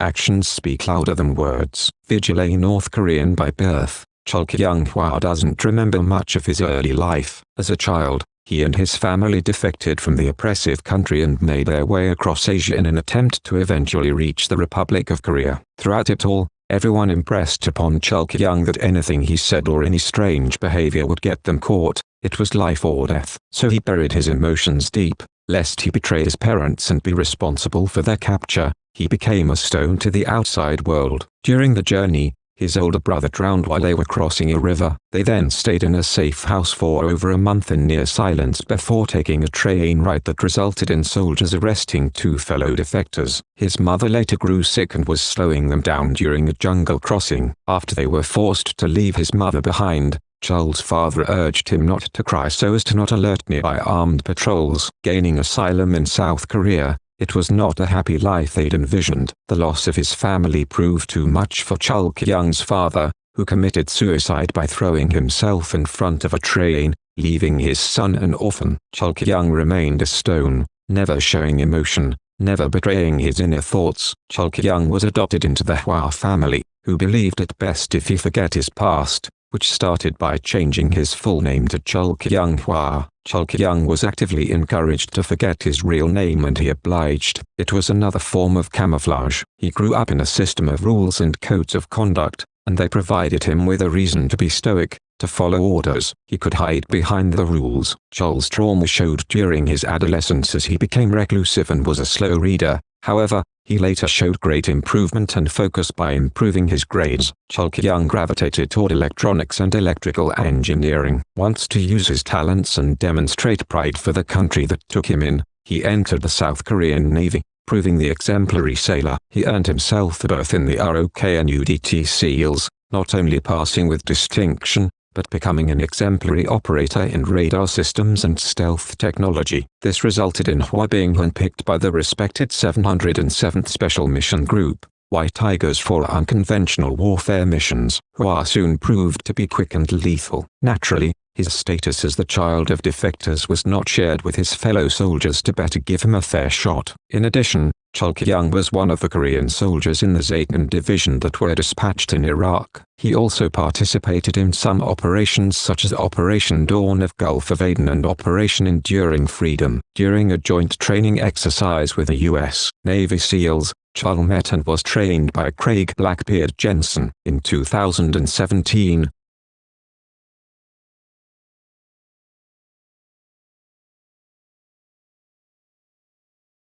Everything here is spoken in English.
Actions speak louder than words. Vigil, a North Korean by birth, Chul Kyung-hwa doesn't remember much of his early life. As a child, he and his family defected from the oppressive country and made their way across Asia in an attempt to eventually reach the Republic of Korea. Throughout it all, everyone impressed upon Chul Kyung that anything he said or any strange behavior would get them caught. It was life or death. So he buried his emotions deep, lest he betray his parents and be responsible for their capture. He became a stone to the outside world. During the journey, his older brother drowned while they were crossing a river. They then stayed in a safe house for over a month in near silence before taking a train ride that resulted in soldiers arresting two fellow defectors. His mother later grew sick and was slowing them down during a jungle crossing. After they were forced to leave his mother behind, Chul's father urged him not to cry so as to not alert nearby armed patrols. Gaining asylum in South Korea, it was not a happy life they'd envisioned. The loss of his family proved too much for Chul Kyung's father, who committed suicide by throwing himself in front of a train, leaving his son an orphan. Chul Kyung remained a stone, never showing emotion, never betraying his inner thoughts. Chul Kyung was adopted into the Hwa family, who believed it best if he forget his past, which started by changing his full name to Chul Kyung-hwa. Chul Kyung was actively encouraged to forget his real name and he obliged. It was another form of camouflage. He grew up in a system of rules and codes of conduct, and they provided him with a reason to be stoic, to follow orders. He could hide behind the rules. Chul's trauma showed during his adolescence as he became reclusive and was a slow reader. However, he later showed great improvement and focus by improving his grades. Chul Kyung gravitated toward electronics and electrical engineering. Wants to use his talents and demonstrate pride for the country that took him in, he entered the South Korean Navy, proving the exemplary sailor. He earned himself a berth in the ROK and UDT SEALs, not only passing with distinction, but becoming an exemplary operator in radar systems and stealth technology. This resulted in Hwa being handpicked by the respected 707th Special Mission Group, White Tigers, for unconventional warfare missions. Hwa soon proved to be quick and lethal. Naturally, his status as the child of defectors was not shared with his fellow soldiers to better give him a fair shot. In addition, Chul Kyung was one of the Korean soldiers in the Zayton division that were dispatched in Iraq. He also participated in some operations such as Operation Dawn of Gulf of Aden and Operation Enduring Freedom. During a joint training exercise with the U.S. Navy SEALs, Chul met and was trained by Craig Blackbeard Jensen. In 2017,